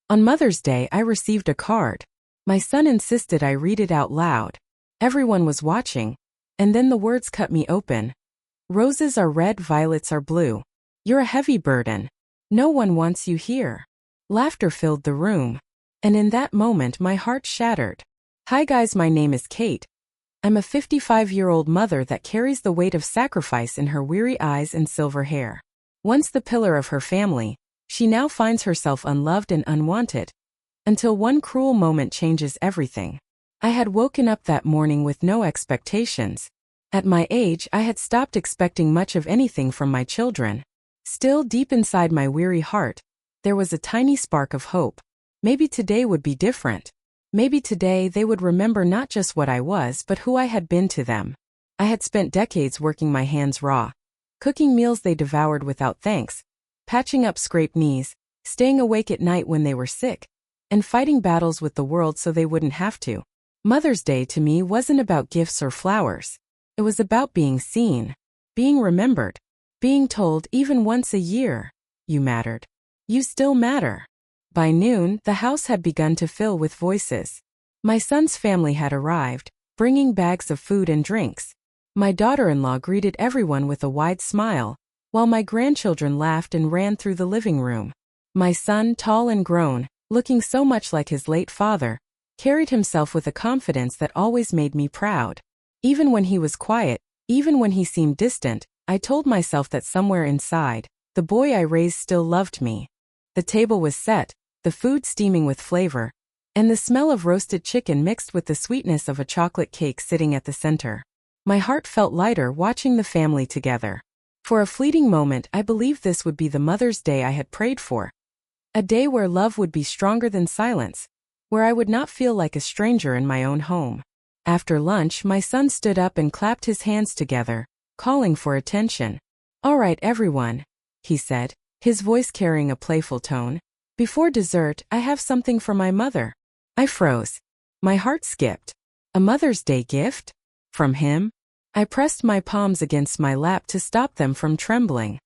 On Mother's Day, I received a card. My son insisted I read it out loud. Everyone was watching, and then the words cut me open. Roses are red, violets are blue. You're a heavy burden. No one wants you here. Laughter filled the room. And in that moment my heart shattered. Hi guys, my name is Kate. I'm a 55-year-old mother that carries the weight of sacrifice in her weary eyes and silver hair. Once the pillar of her family, she now finds herself unloved and unwanted. Until one cruel moment changes everything. I had woken up that morning with no expectations. At my age, I had stopped expecting much of anything from my children. Still, deep inside my weary heart, there was a tiny spark of hope. Maybe today would be different. Maybe today they would remember not just what I was but who I had been to them. I had spent decades working my hands raw, cooking meals they devoured without thanks, patching up scraped knees, staying awake at night when they were sick, and fighting battles with the world so they wouldn't have to. Mother's Day to me wasn't about gifts or flowers. It was about being seen, being remembered, being told even once a year, you mattered. You still matter. By noon, the house had begun to fill with voices. My son's family had arrived, bringing bags of food and drinks. My daughter-in-law greeted everyone with a wide smile, while my grandchildren laughed and ran through the living room. My son, tall and grown, looking so much like his late father, carried himself with a confidence that always made me proud. Even when he was quiet, even when he seemed distant, I told myself that somewhere inside, the boy I raised still loved me. The table was set, the food steaming with flavor, and the smell of roasted chicken mixed with the sweetness of a chocolate cake sitting at the center. My heart felt lighter watching the family together. For a fleeting moment, I believed this would be the Mother's Day I had prayed for. A day where love would be stronger than silence, where I would not feel like a stranger in my own home. After lunch, my son stood up and clapped his hands together, calling for attention. "All right, everyone," he said, his voice carrying a playful tone. "Before dessert, I have something for my mother." I froze. My heart skipped. A Mother's Day gift? From him? I pressed my palms against my lap to stop them from trembling.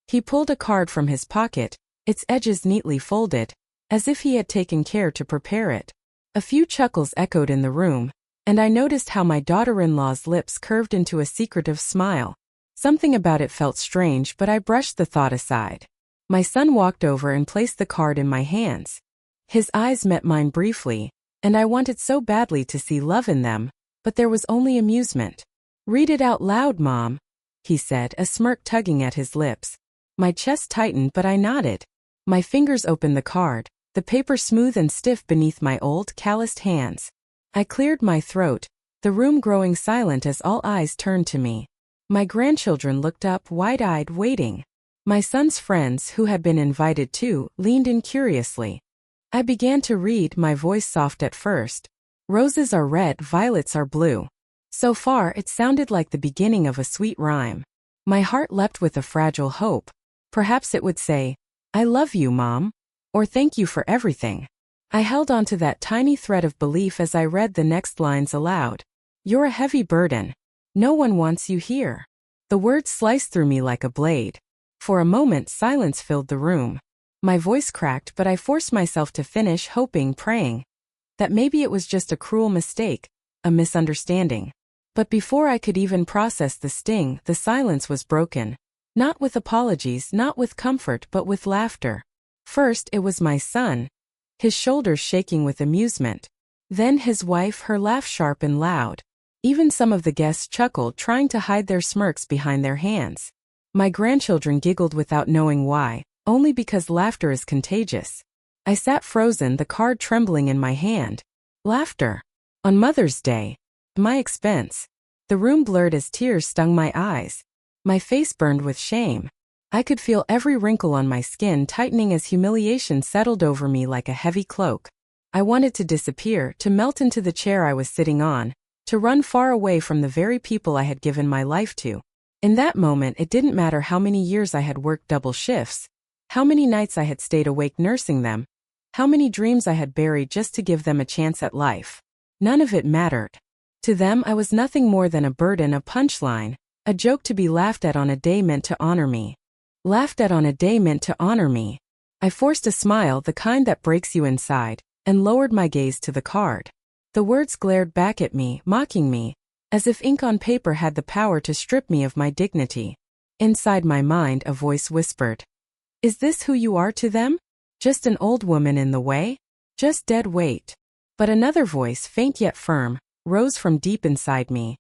He pulled a card from his pocket, its edges neatly folded, as if he had taken care to prepare it. A few chuckles echoed in the room, and I noticed how my daughter-in-law's lips curved into a secretive smile. Something about it felt strange, but I brushed the thought aside. My son walked over and placed the card in my hands. His eyes met mine briefly, and I wanted so badly to see love in them, but there was only amusement. "Read it out loud, Mom," he said, a smirk tugging at his lips. My chest tightened, but I nodded. My fingers opened the card, the paper smooth and stiff beneath my old, calloused hands. I cleared my throat, the room growing silent as all eyes turned to me. My grandchildren looked up, wide-eyed, waiting. My son's friends, who had been invited too, leaned in curiously. I began to read, my voice soft at first. "Roses are red, violets are blue." So far, it sounded like the beginning of a sweet rhyme. My heart leapt with a fragile hope. Perhaps it would say, "I love you, Mom," or "Thank you for everything." I held on to that tiny thread of belief as I read the next lines aloud. "You're a heavy burden. No one wants you here." The words sliced through me like a blade. For a moment, silence filled the room. My voice cracked, but I forced myself to finish, hoping, praying, that maybe it was just a cruel mistake, a misunderstanding. But before I could even process the sting, the silence was broken. Not with apologies, not with comfort, but with laughter. First, it was my son, his shoulders shaking with amusement. Then his wife, her laugh sharp and loud. Even some of the guests chuckled, trying to hide their smirks behind their hands. My grandchildren giggled without knowing why, only because laughter is contagious. I sat frozen, the card trembling in my hand. Laughter. On Mother's Day. My expense. The room blurred as tears stung my eyes. My face burned with shame. I could feel every wrinkle on my skin tightening as humiliation settled over me like a heavy cloak. I wanted to disappear, to melt into the chair I was sitting on, to run far away from the very people I had given my life to. In that moment, it didn't matter how many years I had worked double shifts, how many nights I had stayed awake nursing them, how many dreams I had buried just to give them a chance at life. None of it mattered. To them, I was nothing more than a burden, a punchline, a joke to be laughed at on a day meant to honor me. Laughed at on a day meant to honor me. I forced a smile, the kind that breaks you inside, and lowered my gaze to the card. The words glared back at me, mocking me, as if ink on paper had the power to strip me of my dignity. Inside my mind, a voice whispered, "Is this who you are to them? Just an old woman in the way? Just dead weight?" But another voice, faint yet firm, rose from deep inside me.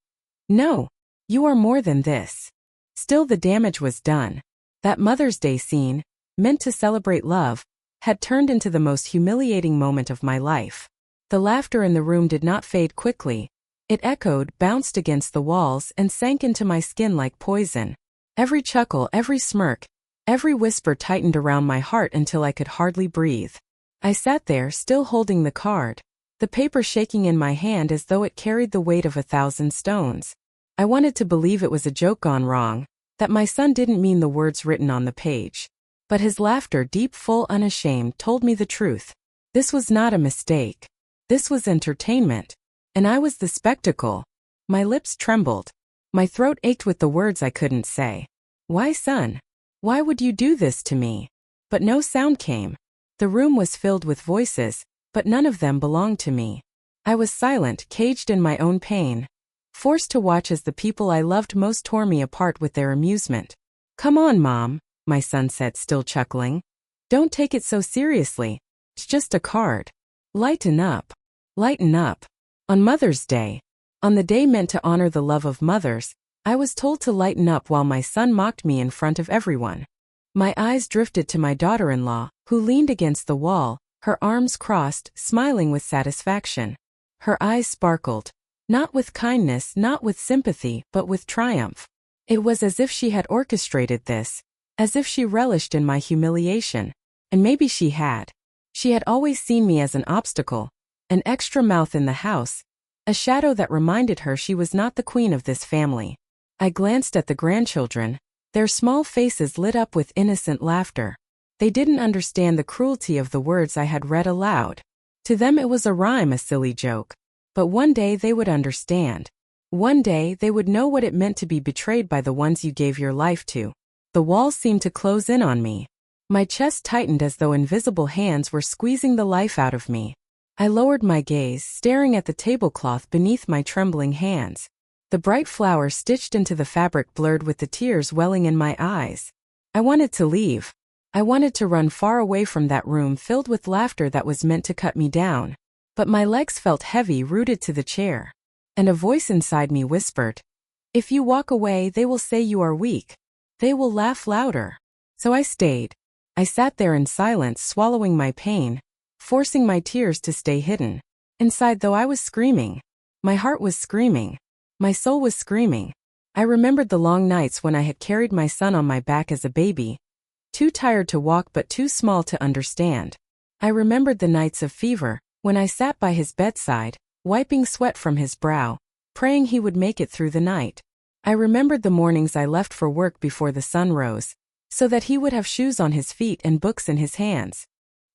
"No, you are more than this." Still, the damage was done. That Mother's Day scene, meant to celebrate love, had turned into the most humiliating moment of my life. The laughter in the room did not fade quickly. It echoed, bounced against the walls, and sank into my skin like poison. Every chuckle, every smirk, every whisper tightened around my heart until I could hardly breathe. I sat there, still holding the card, the paper shaking in my hand as though it carried the weight of 1,000 stones. I wanted to believe it was a joke gone wrong, that my son didn't mean the words written on the page. But his laughter, deep, full, unashamed, told me the truth. This was not a mistake. This was entertainment. And I was the spectacle. My lips trembled. My throat ached with the words I couldn't say. "Why, son? Why would you do this to me?" But no sound came. The room was filled with voices, but none of them belonged to me. I was silent, caged in my own pain, forced to watch as the people I loved most tore me apart with their amusement. "Come on, Mom," my son said, still chuckling. "Don't take it so seriously. It's just a card. Lighten up. Lighten up." On Mother's Day, on the day meant to honor the love of mothers, I was told to lighten up while my son mocked me in front of everyone. My eyes drifted to my daughter-in-law, who leaned against the wall, her arms crossed, smiling with satisfaction. Her eyes sparkled, not with kindness, not with sympathy, but with triumph. It was as if she had orchestrated this, as if she relished in my humiliation. And maybe she had. She had always seen me as an obstacle, an extra mouth in the house, a shadow that reminded her she was not the queen of this family. I glanced at the grandchildren, their small faces lit up with innocent laughter. They didn't understand the cruelty of the words I had read aloud. To them it was a rhyme, a silly joke. But one day they would understand. One day they would know what it meant to be betrayed by the ones you gave your life to. The walls seemed to close in on me. My chest tightened as though invisible hands were squeezing the life out of me. I lowered my gaze, staring at the tablecloth beneath my trembling hands. The bright flowers stitched into the fabric blurred with the tears welling in my eyes. I wanted to leave. I wanted to run far away from that room filled with laughter that was meant to cut me down. But my legs felt heavy, rooted to the chair. And a voice inside me whispered, "If you walk away, they will say you are weak. They will laugh louder." So I stayed. I sat there in silence, swallowing my pain, forcing my tears to stay hidden. Inside, though, I was screaming. My heart was screaming. My soul was screaming. I remembered the long nights when I had carried my son on my back as a baby, too tired to walk but too small to understand. I remembered the nights of fever, when I sat by his bedside, wiping sweat from his brow, praying he would make it through the night. I remembered the mornings I left for work before the sun rose, so that he would have shoes on his feet and books in his hands.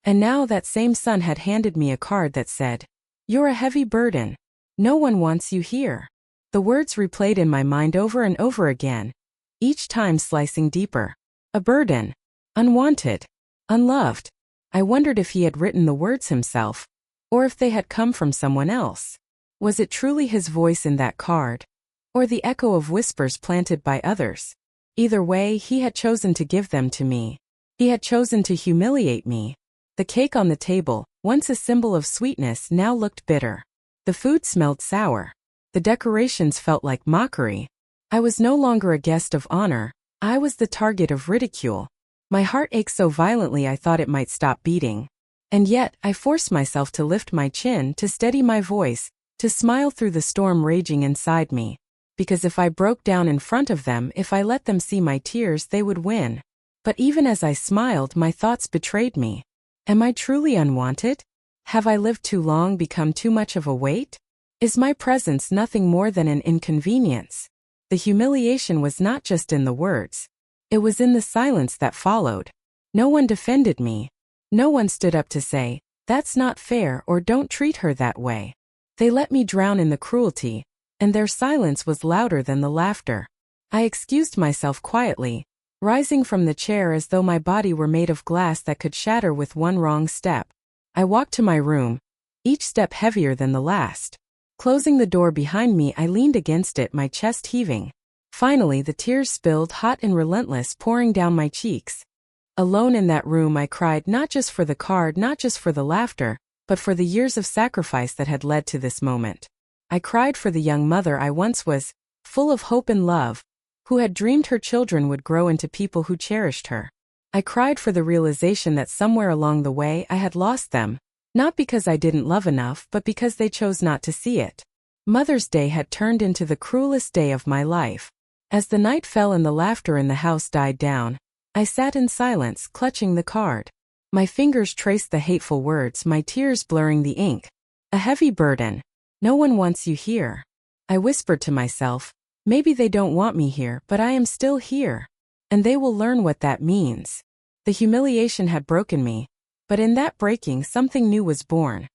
And now that same son had handed me a card that said, "You're a heavy burden. No one wants you here." The words replayed in my mind over and over again, each time slicing deeper. A burden. Unwanted. Unloved. I wondered if he had written the words himself, or if they had come from someone else. Was it truly his voice in that card, or the echo of whispers planted by others? Either way, he had chosen to give them to me. He had chosen to humiliate me. The cake on the table, once a symbol of sweetness, now looked bitter. The food smelled sour. The decorations felt like mockery. I was no longer a guest of honor. I was the target of ridicule. My heart ached so violently I thought it might stop beating. And yet, I forced myself to lift my chin, to steady my voice, to smile through the storm raging inside me. Because if I broke down in front of them, if I let them see my tears, they would win. But even as I smiled, my thoughts betrayed me. Am I truly unwanted? Have I lived too long, become too much of a weight? Is my presence nothing more than an inconvenience? The humiliation was not just in the words. It was in the silence that followed. No one defended me. No one stood up to say, "That's not fair," or "Don't treat her that way." They let me drown in the cruelty, and their silence was louder than the laughter. I excused myself quietly, rising from the chair as though my body were made of glass that could shatter with one wrong step. I walked to my room, each step heavier than the last. Closing the door behind me, I leaned against it, my chest heaving. Finally, the tears spilled, hot and relentless, pouring down my cheeks. Alone in that room, I cried, not just for the card, not just for the laughter, but for the years of sacrifice that had led to this moment. I cried for the young mother I once was, full of hope and love, who had dreamed her children would grow into people who cherished her. I cried for the realization that somewhere along the way I had lost them, not because I didn't love enough, but because they chose not to see it. Mother's Day had turned into the cruelest day of my life. As the night fell and the laughter in the house died down, I sat in silence, clutching the card. My fingers traced the hateful words, my tears blurring the ink. A heavy burden. No one wants you here. I whispered to myself, maybe they don't want me here, but I am still here. And they will learn what that means. The humiliation had broken me, but in that breaking something new was born.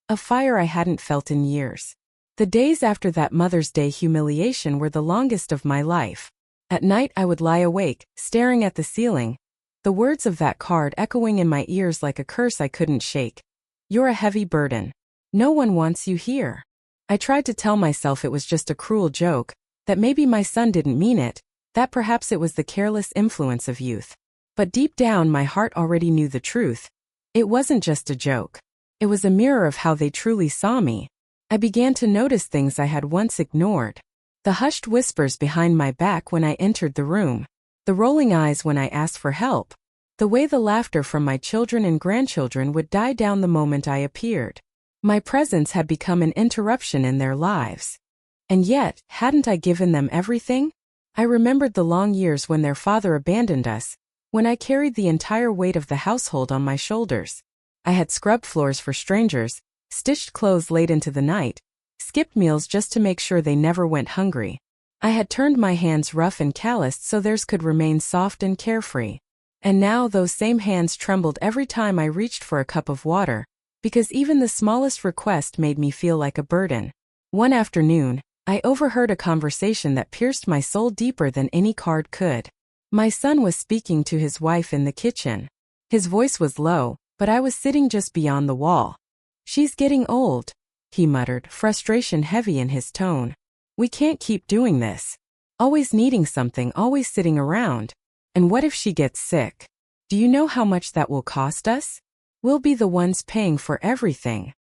A fire I hadn't felt in years. The days after that Mother's Day humiliation were the longest of my life. At night I would lie awake, staring at the ceiling, the words of that card echoing in my ears like a curse I couldn't shake. You're a heavy burden. No one wants you here. I tried to tell myself it was just a cruel joke, that maybe my son didn't mean it, that perhaps it was the careless influence of youth. But deep down my heart already knew the truth. It wasn't just a joke. It was a mirror of how they truly saw me. I began to notice things I had once ignored. The hushed whispers behind my back when I entered the room. The rolling eyes when I asked for help. The way the laughter from my children and grandchildren would die down the moment I appeared. My presence had become an interruption in their lives. And yet, hadn't I given them everything? I remembered the long years when their father abandoned us, when I carried the entire weight of the household on my shoulders. I had scrubbed floors for strangers, stitched clothes late into the night, skipped meals just to make sure they never went hungry. I had turned my hands rough and calloused so theirs could remain soft and carefree. And now those same hands trembled every time I reached for a cup of water, because even the smallest request made me feel like a burden. One afternoon, I overheard a conversation that pierced my soul deeper than any card could. My son was speaking to his wife in the kitchen. His voice was low, but I was sitting just beyond the wall. She's getting old, he muttered, frustration heavy in his tone. We can't keep doing this. Always needing something, always sitting around. And what if she gets sick? Do you know how much that will cost us? We'll be the ones paying for everything.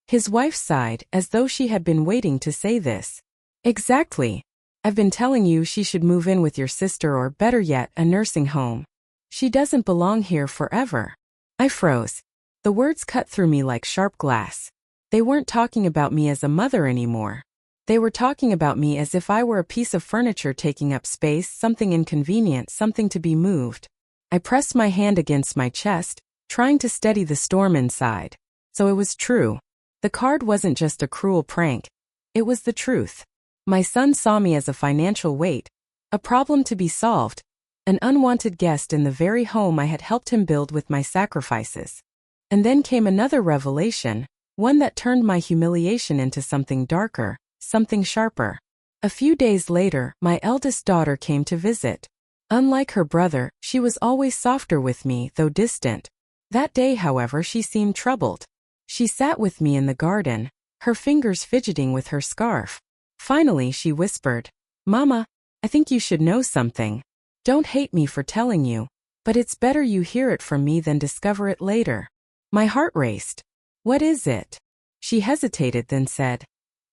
His wife sighed, as though she had been waiting to say this. Exactly. I've been telling you she should move in with your sister or, better yet, a nursing home. She doesn't belong here forever. I froze. The words cut through me like sharp glass. They weren't talking about me as a mother anymore. They were talking about me as if I were a piece of furniture taking up space, something inconvenient, something to be moved. I pressed my hand against my chest, trying to steady the storm inside. So it was true. The card wasn't just a cruel prank. It was the truth. My son saw me as a financial weight, a problem to be solved, an unwanted guest in the very home I had helped him build with my sacrifices. And then came another revelation, one that turned my humiliation into something darker, something sharper. A few days later, my eldest daughter came to visit. Unlike her brother, she was always softer with me, though distant. That day, however, she seemed troubled. She sat with me in the garden, her fingers fidgeting with her scarf. Finally, she whispered, "Mama, I think you should know something. Don't hate me for telling you, but it's better you hear it from me than discover it later." My heart raced. "What is it?" She hesitated, then said,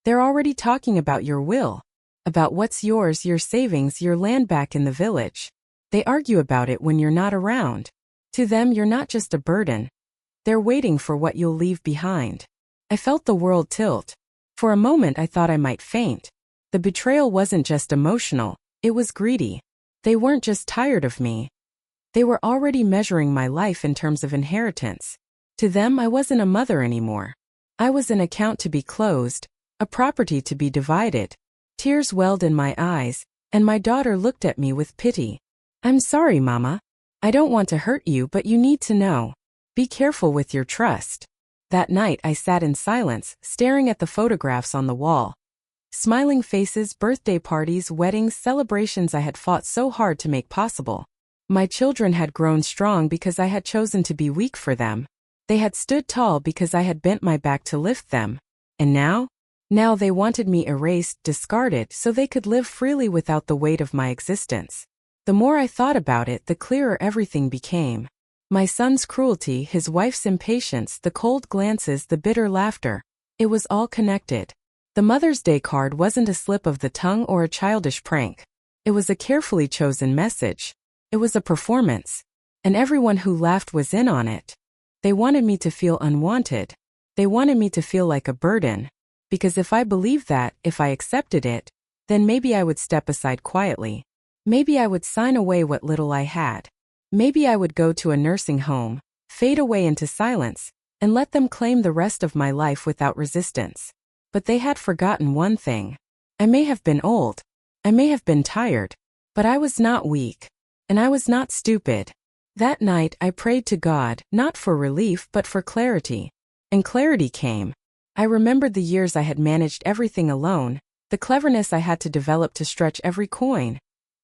"They're already talking about your will. About what's yours, your savings, your land back in the village. They argue about it when you're not around. To them, you're not just a burden. They're waiting for what you'll leave behind." I felt the world tilt. For a moment I thought I might faint. The betrayal wasn't just emotional, it was greedy. They weren't just tired of me. They were already measuring my life in terms of inheritance. To them, I wasn't a mother anymore. I was an account to be closed, a property to be divided. Tears welled in my eyes, and my daughter looked at me with pity. "I'm sorry, Mama. I don't want to hurt you, but you need to know. Be careful with your trust." That night I sat in silence, staring at the photographs on the wall. Smiling faces, birthday parties, weddings, celebrations I had fought so hard to make possible. My children had grown strong because I had chosen to be weak for them. They had stood tall because I had bent my back to lift them. And now? Now they wanted me erased, discarded, so they could live freely without the weight of my existence. The more I thought about it, the clearer everything became. My son's cruelty, his wife's impatience, the cold glances, the bitter laughter. It was all connected. The Mother's Day card wasn't a slip of the tongue or a childish prank. It was a carefully chosen message. It was a performance. And everyone who laughed was in on it. They wanted me to feel unwanted. They wanted me to feel like a burden. Because if I believed that, if I accepted it, then maybe I would step aside quietly. Maybe I would sign away what little I had. Maybe I would go to a nursing home, fade away into silence, and let them claim the rest of my life without resistance. But they had forgotten one thing. I may have been old. I may have been tired. But I was not weak. And I was not stupid. That night I prayed to God, not for relief but for clarity. And clarity came. I remembered the years I had managed everything alone, the cleverness I had to develop to stretch every coin,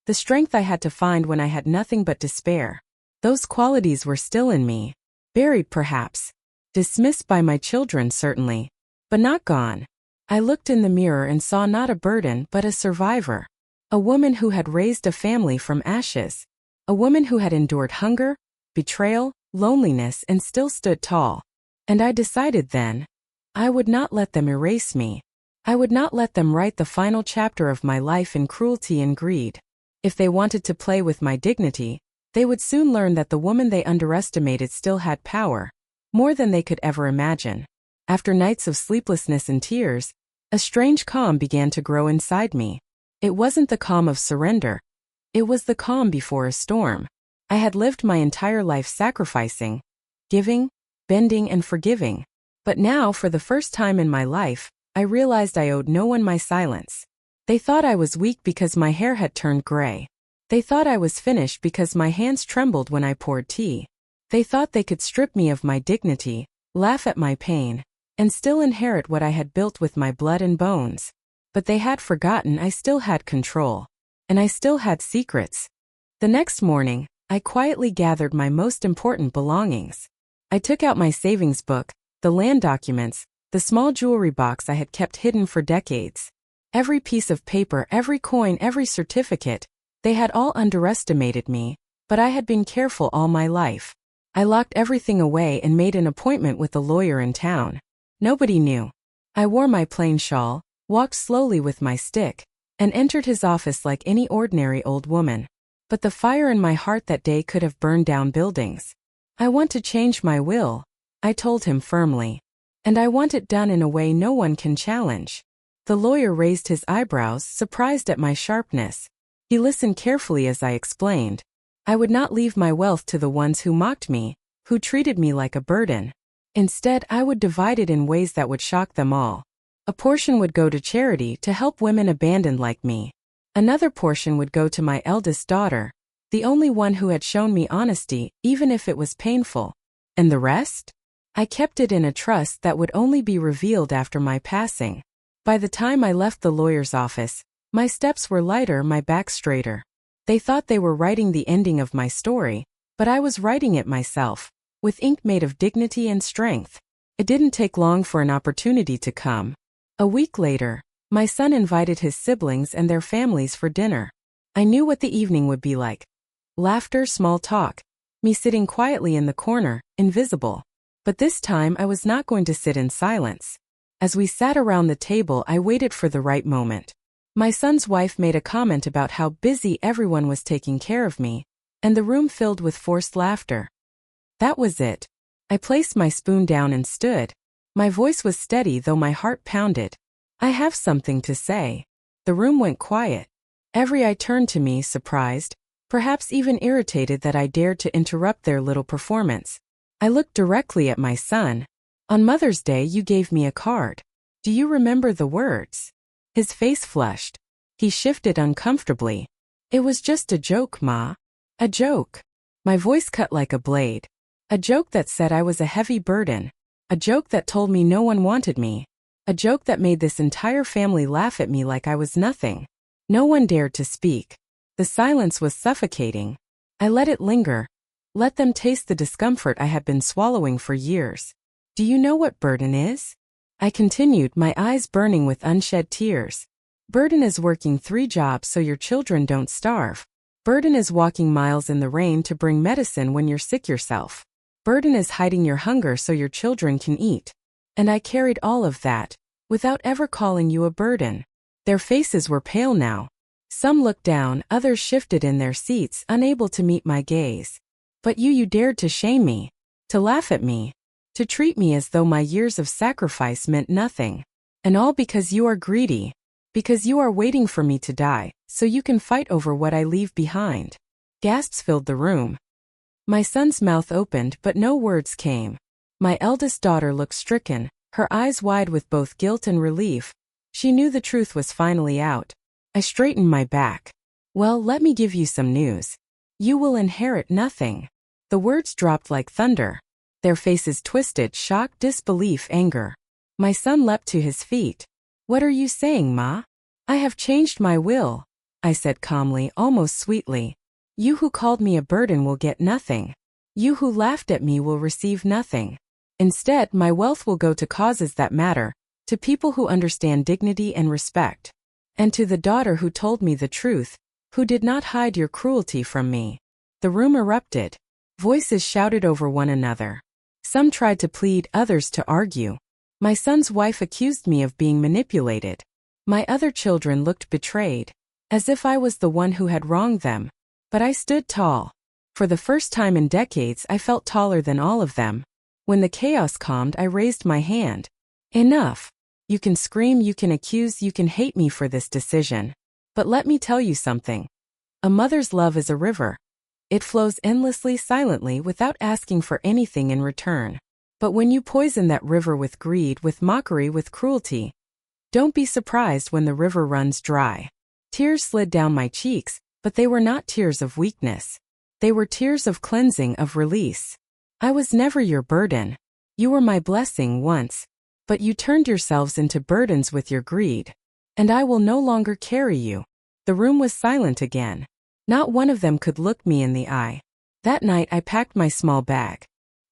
the strength I had to find when I had nothing but despair. Those qualities were still in me. Buried perhaps. Dismissed by my children certainly. But not gone. I looked in the mirror and saw not a burden but a survivor. A woman who had raised a family from ashes. A woman who had endured hunger, betrayal, loneliness and still stood tall. And I decided then, I would not let them erase me. I would not let them write the final chapter of my life in cruelty and greed. If they wanted to play with my dignity, they would soon learn that the woman they underestimated still had power, more than they could ever imagine. After nights of sleeplessness and tears, a strange calm began to grow inside me. It wasn't the calm of surrender. It was the calm before a storm. I had lived my entire life sacrificing, giving, bending and forgiving. But now, for the first time in my life, I realized I owed no one my silence. They thought I was weak because my hair had turned gray. They thought I was finished because my hands trembled when I poured tea. They thought they could strip me of my dignity, laugh at my pain, and still inherit what I had built with my blood and bones. But they had forgotten I still had control. And I still had secrets. The next morning, I quietly gathered my most important belongings. I took out my savings book, the land documents, the small jewelry box I had kept hidden for decades. Every piece of paper, every coin, every certificate, they had all underestimated me, but I had been careful all my life. I locked everything away and made an appointment with a lawyer in town. Nobody knew. I wore my plain shawl, walked slowly with my stick, and entered his office like any ordinary old woman. But the fire in my heart that day could have burned down buildings. I want to change my will, I told him firmly. And I want it done in a way no one can challenge. The lawyer raised his eyebrows, surprised at my sharpness. He listened carefully as I explained. I would not leave my wealth to the ones who mocked me, who treated me like a burden. Instead, I would divide it in ways that would shock them all. A portion would go to charity to help women abandoned like me. Another portion would go to my eldest daughter, the only one who had shown me honesty, even if it was painful. And the rest? I kept it in a trust that would only be revealed after my passing. By the time I left the lawyer's office, my steps were lighter, my back straighter. They thought they were writing the ending of my story, but I was writing it myself, with ink made of dignity and strength. It didn't take long for an opportunity to come. A week later, my son invited his siblings and their families for dinner. I knew what the evening would be like. Laughter, small talk, me sitting quietly in the corner, invisible. But this time I was not going to sit in silence. As we sat around the table, I waited for the right moment. My son's wife made a comment about how busy everyone was taking care of me, and the room filled with forced laughter. That was it. I placed my spoon down and stood. My voice was steady though my heart pounded. I have something to say. The room went quiet. Every eye turned to me, surprised, perhaps even irritated that I dared to interrupt their little performance. I looked directly at my son. On Mother's Day you gave me a card. Do you remember the words? His face flushed. He shifted uncomfortably. It was just a joke, Ma. A joke. My voice cut like a blade. A joke that said I was a heavy burden. A joke that told me no one wanted me. A joke that made this entire family laugh at me like I was nothing. No one dared to speak. The silence was suffocating. I let it linger. Let them taste the discomfort I had been swallowing for years. Do you know what burden is? I continued, my eyes burning with unshed tears. Burden is working 3 jobs so your children don't starve. Burden is walking miles in the rain to bring medicine when you're sick yourself. Burden is hiding your hunger so your children can eat. And I carried all of that, without ever calling you a burden. Their faces were pale now. Some looked down, others shifted in their seats, unable to meet my gaze. But you dared to shame me, to laugh at me, to treat me as though my years of sacrifice meant nothing. And all because you are greedy. Because you are waiting for me to die, so you can fight over what I leave behind. Gasps filled the room. My son's mouth opened, but no words came. My eldest daughter looked stricken, her eyes wide with both guilt and relief. She knew the truth was finally out. I straightened my back. Well, let me give you some news. You will inherit nothing. The words dropped like thunder. Their faces twisted, shock, disbelief, anger. My son leapt to his feet. What are you saying, Ma? I have changed my will, I said calmly, almost sweetly. You who called me a burden will get nothing. You who laughed at me will receive nothing. Instead, my wealth will go to causes that matter, to people who understand dignity and respect. And to the daughter who told me the truth, who did not hide your cruelty from me. The room erupted. Voices shouted over one another. Some tried to plead, others to argue. My son's wife accused me of being manipulated. My other children looked betrayed, as if I was the one who had wronged them. But I stood tall. For the first time in decades, I felt taller than all of them. When the chaos calmed, I raised my hand. Enough. You can scream, you can accuse, you can hate me for this decision. But let me tell you something. A mother's love is a river. It flows endlessly, silently, without asking for anything in return. But when you poison that river with greed, with mockery, with cruelty, don't be surprised when the river runs dry. Tears slid down my cheeks, but they were not tears of weakness. They were tears of cleansing, of release. I was never your burden. You were my blessing once, but you turned yourselves into burdens with your greed. And I will no longer carry you. The room was silent again. Not one of them could look me in the eye. That night I packed my small bag.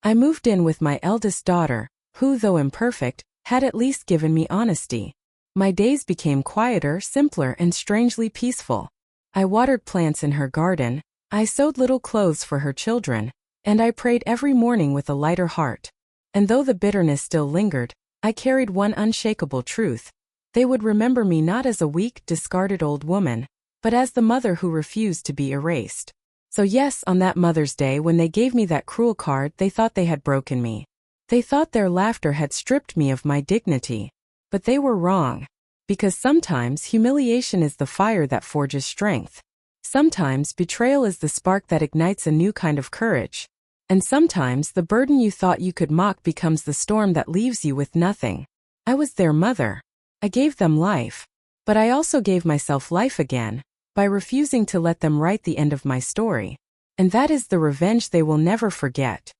I moved in with my eldest daughter, who, though imperfect, had at least given me honesty. My days became quieter, simpler, and strangely peaceful. I watered plants in her garden, I sewed little clothes for her children, and I prayed every morning with a lighter heart. And though the bitterness still lingered, I carried one unshakable truth. They would remember me not as a weak, discarded old woman, but as the mother who refused to be erased. So yes, on that Mother's Day when they gave me that cruel card, they thought they had broken me. They thought their laughter had stripped me of my dignity. But they were wrong. Because sometimes humiliation is the fire that forges strength. Sometimes betrayal is the spark that ignites a new kind of courage. And sometimes the burden you thought you could mock becomes the storm that leaves you with nothing. I was their mother. I gave them life. But I also gave myself life again, by refusing to let them write the end of my story. And that is the revenge they will never forget.